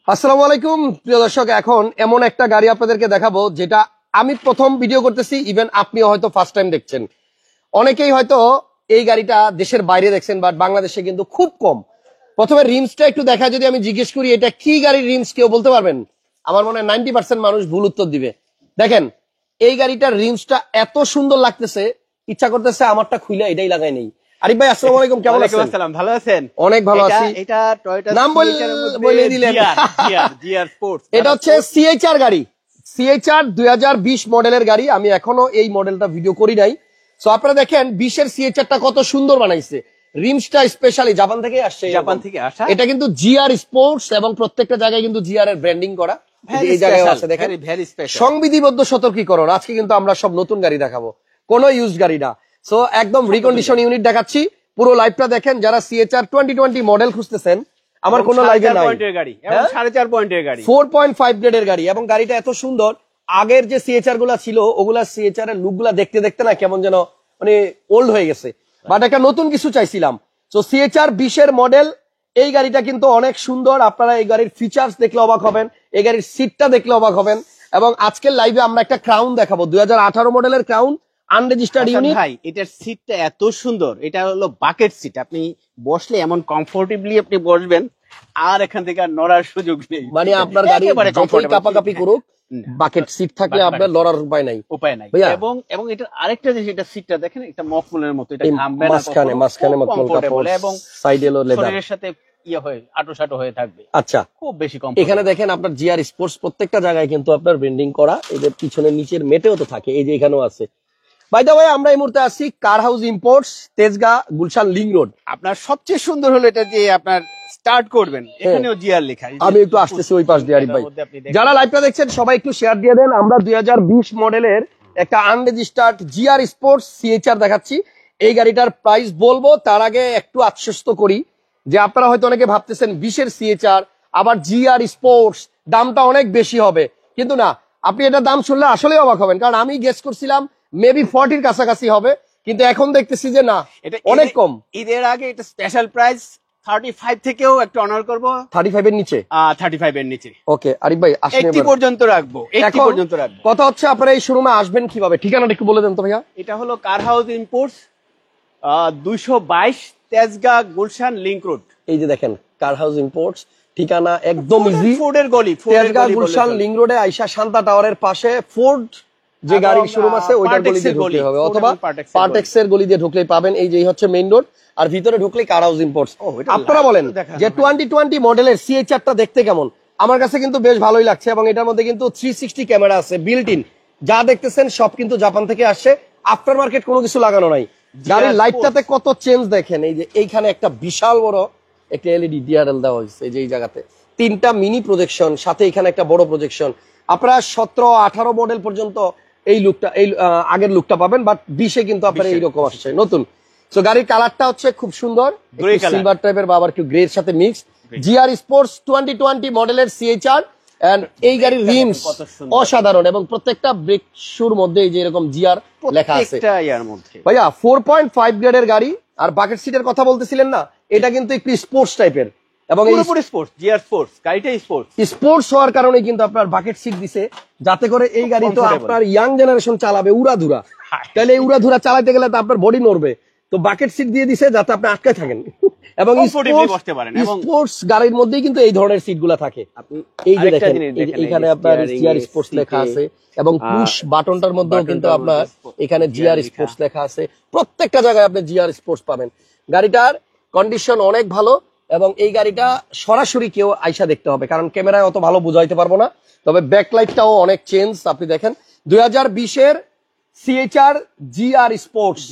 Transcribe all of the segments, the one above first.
আসসালামু আলাইকুম প্রিয় দর্শক, এখন এমন একটা গাড়ি আপনাদেরকে দেখাবো যেটা আমি প্রথম ভিডিও করতেছি, ইভেন আপনিও হয়তো ফার্স্ট টাইম দেখছেন। অনেকেই হয়তো এই গাড়িটা দেশের বাইরে দেখছেন, বাট বাংলাদেশে কিন্তু খুব কম। প্রথমে রিমসটা একটু দেখা, যদি আমি জিজ্ঞেস করি এটা কি গাড়ির রিমস, কেউ বলতে পারবেন? আমার মনে হয় 90% মানুষ ভুল উত্তর দিবে। দেখেন এই গাড়িটার রিমসটা এত সুন্দর লাগতেছে, ইচ্ছা করতেছে আমারটা খুলে এটাই লাগাই নেই। আরিফ ভাই আসসালামু আলাইকুম, কেমন আছেন? আসসালাম, ভালো আছেন? অনেক ভালো আছি। এটা টয়োটা নাম বলে দিলেন। জিআর স্পোর্টস, এটা হচ্ছে সিএইচআর গাড়ি, সিএইচআর 2020 মডেলের গাড়ি। আমি এখনো এই মডেলটা ভিডিও করি নাই। সো আপনারা দেখেন 20 এর সিএইচআরটা কত সুন্দর বানাইছে। রিমসটা স্পেশালি জাপান থেকে আসছে, জাপান থেকে আসা। এটা কিন্তু জিআর স্পোর্টস এবং প্রত্যেকটা জায়গায় কিন্তু জিআর এর ব্র্যান্ডিং করা। এই জায়গায় আছে দেখেন, সংবিধিবদ্ধ সতর্কীকরণ। আজকে কিন্তু আমরা সব নতুন গাড়ি দেখাবো, কোনো ইউজড গাড়ি না। সো একদম রিকন্ডিশন ইউনিট দেখাচ্ছি, পুরো লাইভটা দেখেন। যারা সিএইচআর 2020 মডেল খুঁজতেছেন, আমার কোনো লাইভে নাই। 4.5 পয়েন্টের গাড়ি, 4.5 গ্রেডের গাড়ি, এবং গাড়িটা এত সুন্দর। আগের যে সিএইচআর গুলা ছিল, ওগুলা সিএইচআর এর লুক গুলা দেখতে দেখতে না কেমন যেন মানে ওল্ড হয়ে গেছে, বাট একটা নতুন কিছু চাইছিলাম। তো সিএইচআর 20 এর মডেল এই গাড়িটা কিন্তু অনেক সুন্দর। আপনারা এই গাড়ির ফিচার্স দেখলে অবাক হবেন, এই গাড়ির সিটটা দেখলে অবাক হবেন। এবং আজকের লাইভে আমরা একটা ক্রাউন দেখাবো, 2018 মডেলের ক্রাউন, আনরেজিস্টার্ড ইউনিট। ভাই এটার সিটটা এত সুন্দর, এটা হলো বাকেট সিট। আপনি বসলে এমন কমফোর্টেবলি আপনি বসবেন, আর এখান থেকে আর নড়ার সুযোগ নেই। মানে আপনার গাড়ি যতই কাপাকাপি করুক, বাকেট সিট থাকলে আপনার লড়ার উপায় নাই। এবং এটার আরেকটা যে এটা সিটটা দেখেন, এটা মফমলের মতো, এটা ঘামবে না, মাঝখানে মফমল কাপড়, এবং সাইডে লেদার, শরীরের সাথে ইয়ে হয়ে আটোসাটো হয়ে থাকবে। আচ্ছা, খুব বেশি কম। এখানে দেখেন আপনার জিআর স্পোর্টস প্রত্যেকটা জায়গায় কিন্তু আপনার ব্র্যান্ডিং করা। এদের পিছনে নিচের মেটেও তো থাকে, এই যে এখানেও আছে। বাই দ্য ওয়ে, আমরা এই মুহূর্তে আছি কার house imports, Tejgaon Gulshan link road. আপনার সবচেয়ে সুন্দর হলো এটা যে আপনার স্টার্ট করবেন, এখানেও জিআর লেখা। আমি একটু আসতেছি ওই পাশ দিয়ে। আরিফ ভাই, যারা লাইভটা দেখছেন সবাই একটু শেয়ার দিয়ে দেন। আমরা 2020 মডেলের একটা আনরেজিস্টার্ড জিআর স্পোর্টস সিএইচআর দেখাচ্ছি। এই গাড়িটার প্রাইস বলবো, তার আগে একটু আশ্বস্ত করি যে আপনারা হয়তো অনেকে ভাবতেছেন 20 এর সিএইচআর আবার জিআর স্পোর্টস, দামটা অনেক বেশি হবে। কিন্তু না, আপনি এটা দাম শুনলে আসলে অবাক হবেন, কারণ আমি গেস করছিলাম মেবি 40 এর কাছাকাছি হবে, কিন্তু এখন দেখতেছি যে না, এটা অনেক কম। ঈদের আগে এটা স্পেশাল প্রাইস 35 থেকেও একটু অনার করব, 35 এর নিচে, 35 এর নিচে। ওকে আরিফ ভাই, 80 পর্যন্ত রাখবো, 80 পর্যন্ত রাখবো। কথা হচ্ছে আপনারা এই শোরুমে আসবেন কিভাবে, ঠিকানাটা একটু বলে দেন তো ভাইয়া। এটা হলো কার house imports, 222 Tejgaon Gulshan link road. এই যে দেখেন কার হাউস ইম্পোর্টস, ঠিকানা একদম ইজি, ফোর্ডের গলি, তেজগাঁ গুলশান লিংক রোডে আইসা শান্তা টাওয়ারের পাশে ফোর্ড যে গাড়ির শোরুম আছে ওইটার গলি দিয়ে ঢুকতে হবে, অথবা পার্টেক্স এর গলি দিয়ে ঢুকলেই পাবেন। এই যে হচ্ছে মেইন রোড, আর ভিতরে ঢুকলেই কার হাউস ইম্পোর্টস। আপনারা বলেন যে 2020 মডেলের সিএইচআরটা দেখতে কেমন? আমার কাছে কিন্তু বেশ ভালোই লাগছে, এবং এটার মধ্যে কিন্তু 360 ক্যামেরা আছে বিল্ট ইন। যা দেখতেছেন সব কিন্তু জাপান থেকে আসছে, আফটার মার্কেট কোনো কিছু লাগানো নাই। গাড়ির লাইটটাতে কত চেঞ্জ দেখেন, এই যে এইখানে একটা বিশাল বড় একটা এলইডি ডিআরএল দেওয়া হয়েছে, এই যে এই জায়গাতে 3টা মিনি প্রজেকশন, সাথে এখানে একটা বড় প্রজেকশন। আপনারা 17-18 মডেল পর্যন্ত এই লুকটা, এই আগের লুকটা পাবেন, বাট 20 এ কিন্তু আপনার এইরকম আসছে নতুন। সো গাড়ির কালারটা হচ্ছে খুব সুন্দর, সিলভার টাইপের বা আবার একটু গ্রে এর সাথে মিক্স। জিআর স্পোর্টস 2020 মডেলের সিএইচআর, এন্ড এই গাড়ির রিমস অসাধারণ, এবং প্রত্যেকটা ব্রেক শুর মধ্যে এই যে এরকম জিআর লেখা আছে ভাইয়া। 4.5 গ্রেডের গাড়ি। আর বাকেট সিটের কথা বলতেছিলেন না, এটা কিন্তু একটু স্পোর্টস টাইপের, এবং এই স্পোর্টস হওয়ার কারণে কিন্তু আপনার বাকেট সিট দিছে, যাতে করে এই গাড়ি তো আপনার ইয়াং জেনারেশন চালাবে উড়াধুরা, তাহলে এই উড়াধুরা চালাতে গেলে তো আপনার বডি নড়বে। তো বাকেট সিট দিয়ে দিছে যাতে আপনি আটকায় থাকেন, এবং স্পোর্টস গাড়ির মধ্যেই কিন্তু এই ধরনের সিট গুলা থাকে। এই যে দেখেন এখানে আপনার জিআর স্পোর্টস লেখা আছে, এবং পুশ বাটনটার মধ্যেও কিন্তু আপনার এখানে জিআর স্পোর্টস লেখা আছে। প্রত্যেকটা জায়গায় আপনি জিআর স্পোর্টস পাবেন। গাড়িটার কন্ডিশন অনেক ভালো, এবং এই গাড়িটা সরাসরি কেউ আইসা দেখতে হবে, কারণ ক্যামেরায় অত ভালো বুঝাইতে পারবো না। তবে ব্যাকলাইটটাও অনেক চেঞ্জ। আপনি দেখেন 2020 এর সিএইচআর জিআর স্পোর্টস,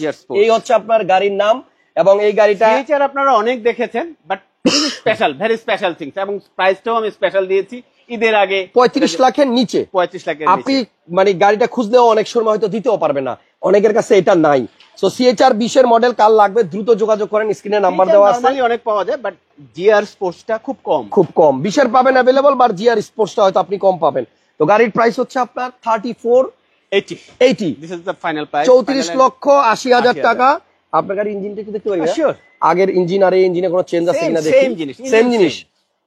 এই হচ্ছে আপনার গাড়ির নাম। এবং এই গাড়িটা সিএইচআর আপনারা অনেক দেখেছেন, but special, very special things, এবং প্রাইসটাও আমি স্পেশাল দিয়েছি ঈদের আগে 35 লাখের নিচে। 35 লাখের আপনি মানে গাড়িটা খুঁজলেও অনেক সময় হয়তো দিতেও পারবে না, অনেকের কাছে এটা নাই। সো সিএইচআর 20 এর মডেল কার লাগবে দ্রুত যোগাযোগ করেন, স্ক্রিনে নাম্বার দেওয়া আছে। অনেক পাওয়া যায়, বাট জিআর স্পোর্টসটা খুব কম। 20 এর পাবেন अवेलेबल, বাট জিআর স্পোর্টসটা হয়তো আপনি কম পাবেন। তো গাড়ির প্রাইস হচ্ছে আপনার 3480, this is the final price, 34,80,000 টাকা। আপনার গাড়ির ইঞ্জিনটা একটু দেখতে পারি, আগের ইঞ্জিন আর এই ইঞ্জিনে কোনো চেঞ্জ আছে কিনা দেখি। সেম জিনিস,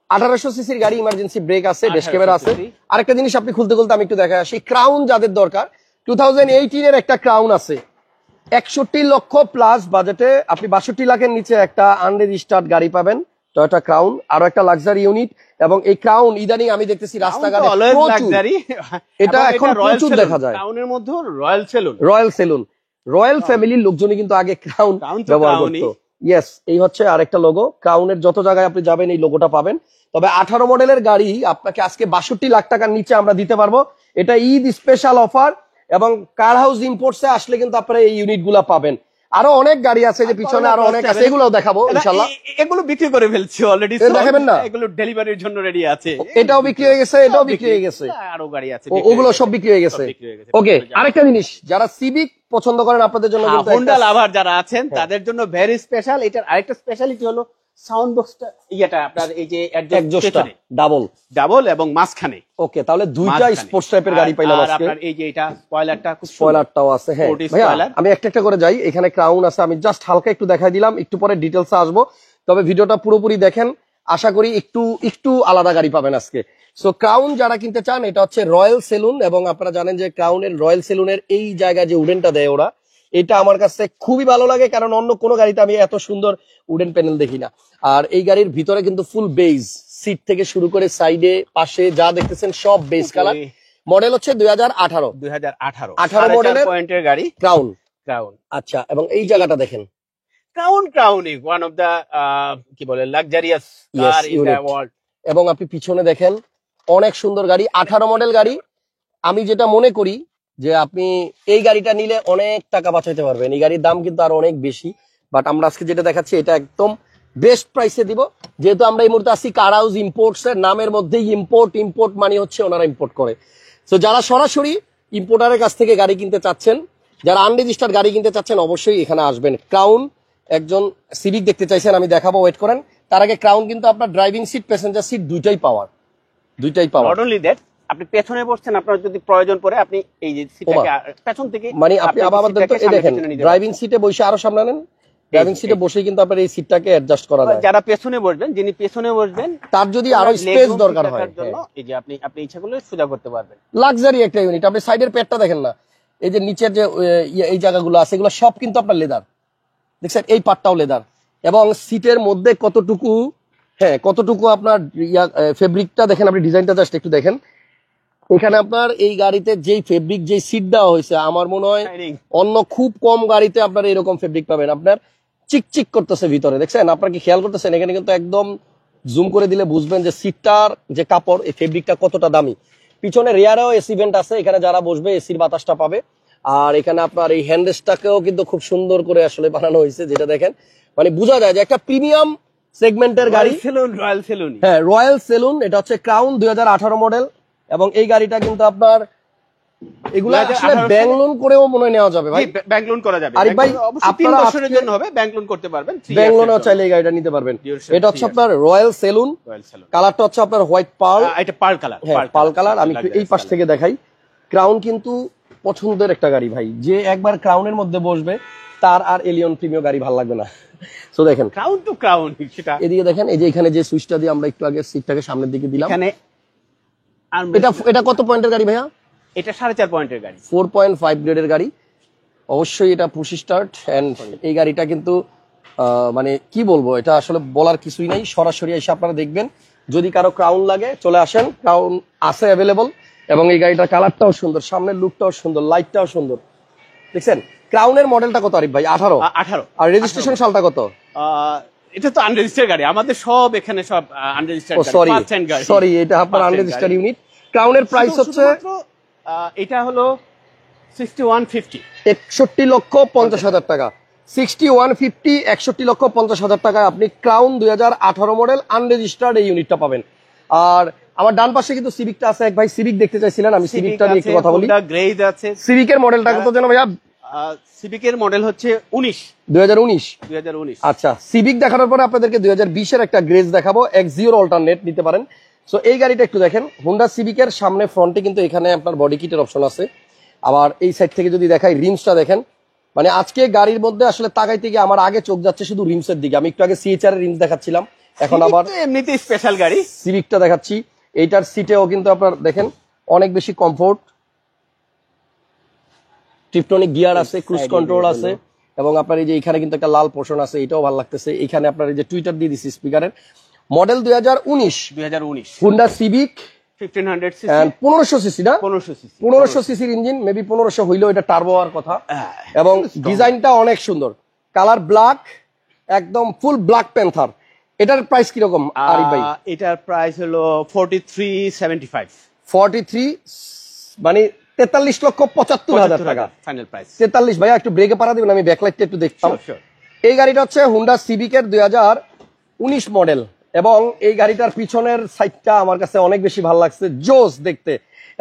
1800 সিসির গাড়ি, ইমার্জেন্সি ব্রেক আছে, ড্যাশ ক্যামেরা আছে। আরেকটা জিনিস আপনি খুলতে খুলতে আমি একটু দেখা আসি, ক্রাউন যাদের দরকার 2018 এর একটা ক্রাউন আছে 61 লক্ষ প্লাস বাজেটে, আপনি 62 লাখের নিচে একটা আনরেজিস্টার্ড গাড়ি পাবেন, টয়োটা ক্রাউন, আরো একটা লাক্সারি ইউনিট। এবং এই ক্রাউন ইদানিং আমি দেখতেছি রাস্তাঘাটে প্রচুর, এটা এখন প্রচুর দেখা যায়। ক্রাউনের মধ্যে রয়্যাল সেলুন, রয়্যাল ফ্যামিলির লোকজনই কিন্তু আগে ক্রাউন ব্যবহার করতো। ইয়েস, এই হচ্ছে আরেকটা লোগো, ক্রাউনের যত জায়গায় আপনি যাবেন এই লোগোটা পাবেন। তবে 18 মডেলের গাড়ি আপনাকে আজকে 62 লাখ টাকার নিচে আমরা দিতে পারবো, এটা ঈদ স্পেশাল অফার। এবং কার হাউস ইম্পোর্টসে আসলে কিন্তু আপনারা এই ইউনিট গুলা পাবেন। আরো অনেক গাড়ি আছে যে পিছনে আরো অনেক আছে, এগুলোও দেখাবো ইনশাআল্লাহ। এগুলো বিক্রি করে ফেলছি অলরেডি, দেখাবেন না? এগুলো ডেলিভারির জন্য রেডি আছে, এটাও বিক্রি হয়ে গেছে, এটাও বিক্রি হয়ে গেছে, আরো গাড়ি আছে, ওগুলো সব বিক্রি হয়ে গেছে। ওকে, আরেকটা জিনিস, যারা সিভিক পছন্দ করেন আপনাদের জন্য কিন্তু হোন্ডা লাভার যারা আছেন তাদের জন্য ভেরি স্পেশাল। এটার আরেকটা স্পেশালিটি হলো সাউন্ড বক্সটা, ইয়েটা আপনার এই যে অ্যাডজাস্টটা ডাবল এবং মাঝখানে। ওকে, তাহলে দুইটা স্পোর্টস টাইপের গাড়ি পাইলাম আজকে। আপনার এই যে এটা স্পয়লারটাও আছে। হ্যাঁ ভাইয়া, আমি একটা একটা করে যাই। এখানে ক্রাউন আছে, আমি জাস্ট হালকা একটু দেখাই দিলাম, একটু পরে ডিটেইলসে আসবো। তবে ভিডিওটা পুরোপুরি দেখেন, আশা করি একটু আলাদা গাড়ি পাবেন আজকে। সো ক্রাউন যারা কিনতে চান, এটা হচ্ছে রয়্যাল সেলুন। এবং আপনারা জানেন যে ক্রাউনের রয়্যাল সেলুনের এই জায়গায় যে উডেনটা দেয় ওরা, এটা আমার কাছে খুবই ভালো লাগে, কারণ অন্য কোনো গাড়িতে আমি এত সুন্দর উডেন প্যানেল দেখি না। আর এই গাড়ির ভিতরে কিন্তু ফুল বেজ, সিট থেকে শুরু করে সাইডে পাশে যা দেখতেছেন সব বেজ কালার। মডেল হচ্ছে 2018 মডেলের পয়েন্টের গাড়ি ক্রাউন। আচ্ছা, এবং এই জায়গাটা দেখেন, Crown is one of the কি বলে luxurious car in the world. এবং আপনি পিছনে দেখেন অনেক সুন্দর গাড়ি, 18 মডেল গাড়ি। আমি যেটা মনে করি যে আপনি এই গাড়িটা নিলে অনেক টাকা বাঁচাইতে পারবেন। এই গাড়ির দাম কিন্তু আরো অনেক বেশি, বাট আমরা আজকে যেটা দেখাচ্ছি এটা একদম বেস্ট প্রাইসে দিব। যেহেতু আমরা এই মুহূর্তে আসি কার হাউস ইম্পোর্টস এর, নামের মধ্যেই ইম্পোর্ট মানে হচ্ছে ওনারা ইম্পোর্ট করে। তো যারা সরাসরি ইম্পোর্টারের কাছ থেকে গাড়ি কিনতে চাচ্ছেন, যারা আনরেজিস্টার্ড গাড়ি কিনতে চাচ্ছেন, অবশ্যই এখানে আসবেন। ক্রাউন, একজন সিভিক দেখতে চাইছেন, আমি দেখাবো, ওয়েট করেন। তার আগে ক্রাউন কিন্তু আপনার ড্রাইভিং সিট, প্যাসেঞ্জার সিট দুইটাই পাওয়ার। নট অনলি দ্যাট, আপনি পেছনে বসছেন, আপনার যদি প্রয়োজন পড়ে আপনি এই যে সিটটাকে পেছন থেকে, মানে আপনি আবার দেখেন ড্রাইভিং সিটে বসে আরো সামনে নেন, ড্রাইভিং সিটে বসেই কিন্তু আপনার এই সিটটাকে অ্যাডজাস্ট করা যায়। যারা পেছনে বসবেন, যিনি পেছনে বসবেন, তার যদি আরো স্পেস দরকার হয়, এই যে আপনি ইচ্ছা করলে সোজা করতে পারবেন। লাক্সারি একটা ইউনিট। আপনি সাইডের পেটটা দেখেন না, এই যে নিচের যে এই জায়গাগুলো আছে, এগুলো সব কিন্তু আপনার লেদার, দেখছেন, এই পার্টটাও লেদার। এবং সিটের মধ্যে কতটুকু আপনার ফেব্রিকটা দেখেন, আপনি ডিজাইনটা জাস্ট একটু দেখেন। এখানে আপনার এই গাড়িতে যেই ফেব্রিক, যেই সিট দেওয়া হয়েছে, আমার মনে হয় অন্য খুব কম গাড়িতে আপনার এরকম ফেব্রিক পাবেন। আপনার চিকচিক করতেছে ভিতরে, দেখছেন? আপনার কি খেয়াল করতেছেন? এখানে কিন্তু একদম জুম করে দিলে বুঝবেন যে সিটটার যে কাপড়, এই ফেব্রিকটা কতটা দামি। পিছনে রেয়ারেও এসি ভেন্ট আছে, এখানে যারা বসবে এসির বাতাসটা পাবে। আর এখানে আপনার এই হ্যান্ডরেস্টটাকেও কিন্তু খুব সুন্দর করে আসলে বানানো হয়েছে, যেটা দেখেন মানে বোঝা যায় যে একটা প্রিমিয়াম সেগমেন্টের গাড়ি। হ্যাঁ, রয়্যাল সেলুন। এটা হচ্ছে ক্রাউন 2018 মডেল। এবং এই গাড়িটা কিন্তু আপনার এগুলা আসলে ব্যাংক লোন করেও মনে হয় নেওয়া যাবে ভাই। ব্যাংক লোন করা যাবে আরিফ ভাই, আপনারা 3 বছরের জন্য হবে, ব্যাংক লোন করতে পারবেন, ব্যাংক লোনও চাইলে এই গাড়িটা নিতে পারবেন। এটা হচ্ছে আপনার রয়্যাল সেলুন, কালারটা হচ্ছে আপনার হোয়াইট পার্ল। এটা পার্ল কালার, হ্যাঁ পার্ল কালার। আমি এই পাশ থেকে দেখাই। ক্রাউন কিন্তু পছন্দের একটা গাড়ি ভাই, যে একবার ক্রাউনের মধ্যে বসবে তার আর এলিয়ন প্রিমিয়াম গাড়ি ভালো লাগবে না। সো দেখেন ক্রাউন টু ক্রাউন, সেটা এদিকে দেখেন, এই যে এখানে যে সুইচটা দিয়ে আমরা একটু আগে সিটটাকে সামনের দিকে দিলাম, এখানে এটা কত পয়েন্টের গাড়ি ভাইয়া? এটা 4.5 পয়েন্টের গাড়ি, 4.5 গ্রেডের গাড়ি। অবশ্যই এটা পুশ স্টার্ট। এন্ড এই গাড়িটা কিন্তু মানে কি বলবো, এটা আসলে বলার কিছুই নাই। সরাসরি এসে আপনারা দেখবেন। যদি কারো ক্রাউন লাগে চলে আসেন, ক্রাউন আছে অ্যাভেলেবল। এবং এই গাড়িটার কালারটাও সুন্দর, সামনের লুকটাও সুন্দর, লাইটটাও সুন্দর, দেখছেন? ক্রাউনের মডেলটা কত আরিফ ভাই? 18। আর রেজিস্ট্রেশন সালটা কত? এটা তো আনরেজিস্টার্ড গাড়ি, আমাদের সব এখানে সব আনরেজিস্টার্ড গাড়ি। সরি, এটা আপনার আনরেজিস্টার্ড ইউনিট। ক্রাউনের প্রাইস হচ্ছে এটা হলো 6150, 61,50,000 টাকা। 6150, 61,50,000 টাকায় আপনি ক্রাউন 2018 মডেল আনরেজিস্টার্ড এই ইউনিটটা পাবেন। আর আমার ডান পাশে কিন্তু সিভিকটা আছে। এক ভাই সিভিক দেখতে চাইছিলেন, আমি সিভিকটা নিয়ে একটু কথা বলি। গ্রেজ আছে। সিভিকের মডেলটা কত যেন ভাইয়া? সিভিকের মডেল হচ্ছে 2019। আচ্ছা, সিভিক দেখানোর পরে আপনাদেরকে 2020 এর একটা গ্রেজ দেখাবো, X0 অল্টারনেট নিতে পারেন। সো এই গাড়িটা একটু দেখেন। হোন্ডা সিভিকের সামনে ফ্রন্টে কিন্তু এখানে আপনার বডি কিটের অপশন আছে। আবার এই সাইড থেকে যদি দেখাই, রিমসটা দেখেন। মানে আজকে গাড়ির মধ্যে আসলে তাকাইতে গিয়ে আমার আগে চোখ যাচ্ছে শুধু রিমসের দিকে। আমি একটু আগে সিএচআর এর রিমস দেখাচ্ছিলাম, এখন আবার এমনিতে স্পেশাল গাড়ি সিভিকটা দেখাচ্ছি, এইটার সিটেও কিন্তু আপনার দেখেন অনেক বেশি কমফোর্ট, টিপটনিক গিয়ার আছে, ক্রুজ কন্ট্রোল আছে, এবং আপনার এই যে এখানে কিন্তু একটা লাল পোর্শন আছে, এটাও ভালো লাগতেছে। এখানে আপনার এই যে টুইটার দিয়ে দিছি স্পিকারের। Model 2019 Honda civic 1500 CC, 1500 CC না, 1500 সিসির ইঞ্জিন, মেবি 1500 হইলেও এটা টার্বো হওয়ার কথা। এবং ডিজাইনটা অনেক সুন্দর, কালার ব্ল্যাক, একদম ফুল ব্ল্যাক প্যান্থার। এটার প্রাইস কিরকম আরিফ ভাই? এটার প্রাইস হলো 4375, 43 মানে 43,75,000 টাকা ফাইনাল প্রাইস। 43 ভাইয়া একটু ব্রেকে পাড়া দিবেন, আমি ব্যাকলাইটটা একটু দেখতাম। এই গাড়িটা হচ্ছে হুন্ডা সিভিকের 2019 মডেল, এবং এই গাড়িটার পিছনের সাইডটা আমার কাছে অনেক বেশি ভালো লাগছে, জোস দেখতে।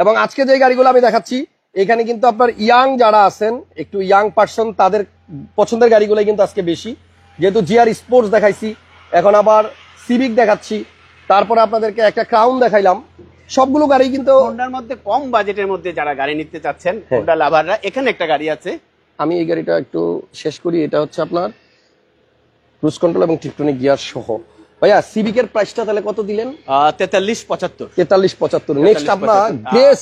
এবং আজকে যে গাড়িগুলো আমি দেখাচ্ছি এখানে কিন্তু আপনার ইয়াং যারা আছেন, একটু ইয়াং পার্সন, তাদের পছন্দের গাড়িগুলোই কিন্তু আজকে বেশি। যেহেতু জিআর স্পোর্টস দেখাইছি, এখন আবার সিভিক দেখাচ্ছি, তারপরে আপনাদেরকে একটা ক্রাউন দেখাইলাম, সবগুলো গাড়ি কিন্তু হোন্ডার মধ্যে কম বাজেটের মধ্যে যারা গাড়ি নিতে চাচ্ছেন, হোন্ডা লাভাররা, এখানে একটা গাড়ি আছে। আমি এই গাড়িটা একটু শেষ করি। এটা হচ্ছে আপনার ক্রুজ কন্ট্রোল এবং টিপটনিক গিয়ার সহ। ভাইয়া সিভিকের প্রাইসটা তাহলে কত দিলেন? 4375। 4375। নেক্সট আপনার গ্রেস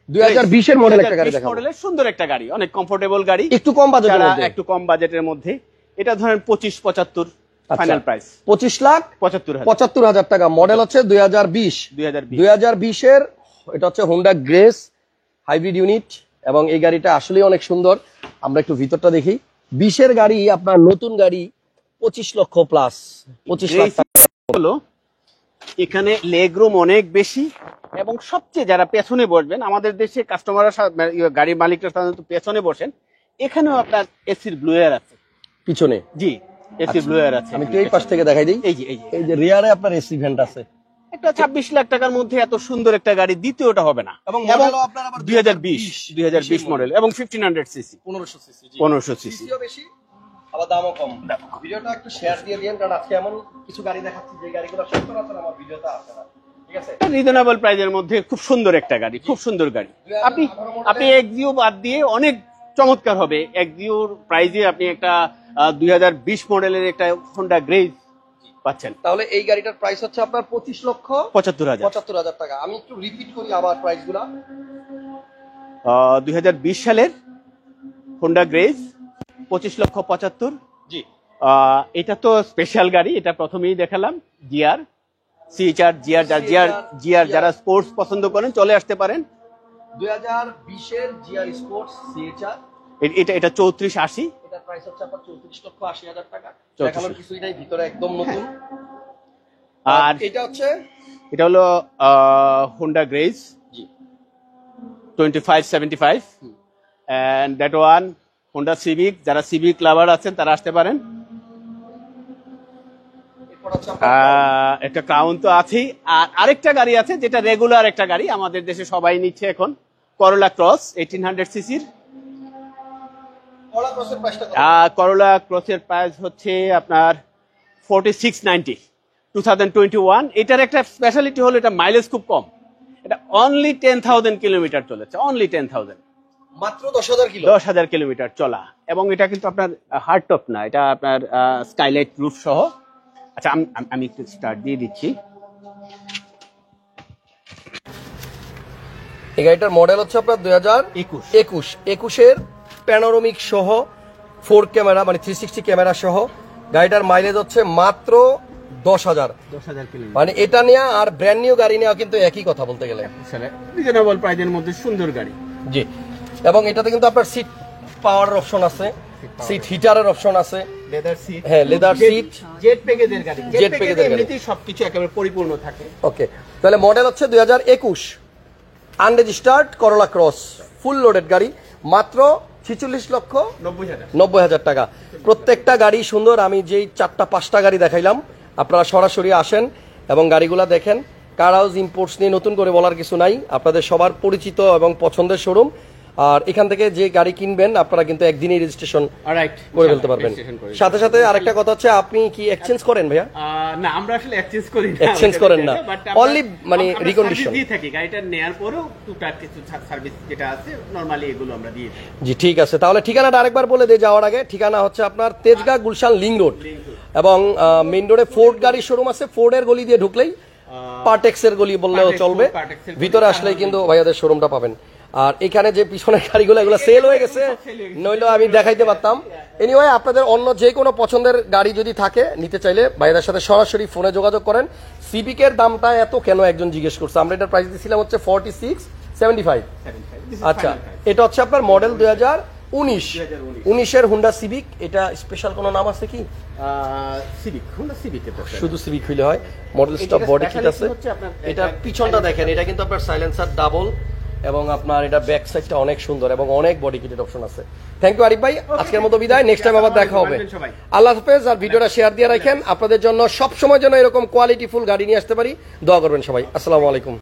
2020 এর মডেল একটা গাড়ি দেখাবো। মডেলের সুন্দর একটা গাড়ি, অনেক কমফোর্টেবল গাড়ি, একটু কম বাজেটের মধ্যে, একটু কম বাজেটের মধ্যে। এটা ধরেন 2575 ফাইনাল প্রাইস, 25,75,000 টাকা। মডেল হচ্ছে 2020 এর। এটা হচ্ছে হুন্ডা গ্রেস হাইব্রিড ইউনিট, এবং এই গাড়িটা আসলেই অনেক সুন্দর। আমরা একটু ভিতরটা দেখি। 20 এর গাড়ি, আপনার নতুন গাড়ি 25 লক্ষ প্লাস, 25 লাখ টাকা হলো। এখানে লেগ রুম অনেক বেশি, এবং সবচেয়ে যারা পেছনে বসবেন, আমাদের দেশে কাস্টমাররা গাড়ির মালিকরা সাধারণত পেছনে বসেন, এখানেও আপনার এসির ব্লুয়ার আছে পিছনে। জি, এসির ব্লুয়ার আছে। আমি এই পাশ থেকে দেখাই দিই। এই যে রিয়ারে আপনার এসি ভেন্ট আছে। একটা 26 লাখ টাকার মধ্যে এত সুন্দর একটা গাড়ি দ্বিতীয়টা হবে না। এবং মডেলও আপনার আবার 2020 মডেল, এবং 1500 সিসি, 1500 সিসি বেশি, আবার দামও কম। ভিডিওটা একটু শেয়ার দিয়ে দিন, কারণ আজকে এমন কিছু গাড়ি দেখাচ্ছি যে গাড়িগুলো সচরাচর আমার ভিডিওতে আসে না। ঠিক আছে, রিজনেবল প্রাইজের মধ্যে খুব সুন্দর একটা গাড়ি, খুব সুন্দর গাড়ি। আপনি এক্সিও বাদ দিয়ে অনেক চমৎকার হবে। এক্সিওর প্রাইজে আপনি একটা 2020 মডেলের একটা হোন্ডা গ্রেজ পাচ্ছেন। তাহলে এই গাড়িটার প্রাইস হচ্ছে আপনার 25,75,000 টাকা। আমি একটু রিপিট করি আবার প্রাইসগুলো। 2020 সালের হোন্ডা গ্রেজ 25,75,000। জি, এটা তো স্পেশাল গাড়ি, এটা প্রথমেই দেখালাম। জিআর সিএচআর, জিআর যারা স্পোর্টস পছন্দ করেন চলে আসতে পারেন। 2020 এর জিআর স্পোর্টস সিএচআর, এটা 3480। এটার প্রাইস হচ্ছে আপনার 34,80,000 টাকা। দেখানোর কিছুই নাই, ভিতরে একদম নতুন। আর এটা হলো হোন্ডা গ্রেজ, জি, 2575। And that one Honda Civic, যারা সিভিক লাভার আছেন তারা আসতে পারেন। একটা ক্রাউন তো আছেই, আর আরেকটা গাড়ি আছে যেটা রেগুলার একটা গাড়ি, আমাদের দেশে সবাই নিচ্ছে এখন, করোলা ক্রস 1800 সিসির। করোলা ক্রসের প্রাইস হচ্ছে আপনার 4690, 2021। এটার একটা স্পেশালিটি হলো এটা মাইলেজ খুব কম, এটা অনলি 10,000 কিলোমিটার চলেছে, অনলি 10,000, মাত্র 10,000 কিলোমিটার চলা। এবং এটা কিন্তু আপনার হার্ড টপ না, এটা আপনার স্কাইলাইট রুফ সহ। আচ্ছা, আমি একটু স্টার্ট দিয়ে দিচ্ছি। এই গাড়িটার মডেল হচ্ছে আপনার 2021 এর প্যানোরামিক সহ 4 ক্যামেরা, মানে 360 ক্যামেরা সহ। গাড়িটার মাইলেজ হচ্ছে মাত্র 10,000 কিলোমিটার। মানে এটা নিয়ে আর ব্র্যান্ড নিউ গাড়ি নেওয়া কিন্তু একই কথা বলতে গেলে। রিজনেবল প্রাইসের মধ্যে সুন্দর গাড়ি। জি, এবং এটা কিন্তু আপনার সিট পাওয়ার অপশন আছে, সিট হিটারের অপশন আছে, লেদার সিট, হ্যাঁ লেদার সিট, জেট প্যাকেজের গাড়ি, জেট প্যাকেজে এমনিতেই সবকিছু একেবারে পরিপূর্ণ থাকে। ওকে, তাহলে মডেল হচ্ছে 2021 আনরেজিস্টার্ড করোলা ক্রস, ফুল লোডেড গাড়ি, মাত্র 46,90,000 টাকা। প্রত্যেকটা গাড়ি সুন্দর। আমি যেই 4-5টা গাড়ি দেখাইলাম, আপনারা সরাসরি আসেন এবং গাড়িগুলা দেখেন। কার হাউস ইম্পোর্টস নিয়ে নতুন করে বলার কিছু নাই, আপনাদের সবার পরিচিত এবং পছন্দের শোরুম। আর এখান থেকে যে গাড়ি কিনবেন আপনারা কিন্তু একদিনই রেজিস্ট্রেশন করে ফেলতে পারবেন। সাথে সাথে আরেকটা কথা হচ্ছে, আপনি কি এক্সচেঞ্জ করেন ভাইয়া? না, আমরা আসলে এক্সচেঞ্জ করি না, এক্সচেঞ্জ করেন না, অনলি মানে রিকন্ডিশন দিয়ে থাকি। গাড়িটা নেয়ার পরেও টুকটাক কিছু সার্ভিস যেটা আছে নরমালি এগুলো আমরা দিয়ে থাকি। জি, ঠিক আছে। তাহলে ঠিকানাটা আরেকবার বলে দিয়ে যাওয়ার আগে, ঠিকানা হচ্ছে আপনার তেজগাঁ গুলশান লিং রোড, এবং মেইন রোডে ফোর্ড গাড়ির শোরুম আছে, ফোর্ডের গলি দিয়ে ঢুকলেই পার্টেক্সের গলি বললেও চলবে, ভিতরে আসলেই কিন্তু ভাইয়াদের শোরুমটা পাবেন। আর এখানে যে পিছনের গাড়িগুলো এগুলো সেল হয়ে গেছে, নইলে আমি দেখাইতে পারতাম। এনিওয়ে আপনাদের অন্য যে কোনো পছন্দের গাড়ি যদি থাকে নিতে চাইলে ভাইয়াদের সাথে সরাসরি ফোনে যোগাযোগ করেন। সিভিকের দামটা এত কেন একজন জিজ্ঞেস করছে, আমরা এটার প্রাইস দিয়েছিলাম হচ্ছে 4675। আচ্ছা, এটা হচ্ছে আপনার মডেল 2019 হুন্ডা সিভিক। এটা স্পেশাল কোনো নাম আছে কি? সিভিক, হোন্ডা সিভিক, শুধু সিভিক হইলে হয়। মডেল স্টপ বডি কিট আছে। এটা পিছনটা দেখেন, এটা কিন্তু আপনার সাইলেন্সার ডাবল এবং আপনার এটা ব্যাক সাইডটা অনেক সুন্দর এবং অনেক বডি কিটের অপশন আছে। থ্যাংক ইউ আরিফ ভাই, আজকের মতো বিদায়, নেক্সট টাইম আবার দেখা হবে। আল্লাহ হাফেজ। আর ভিডিওটা শেয়ার দিয়ে রাখেন, আপনাদের জন্য সব সময় যেন এরকম কোয়ালিটিফুল গাড়ি নিয়ে আসতে পারি, দোয়া করবেন সবাই। আসসালামু আলাইকুম।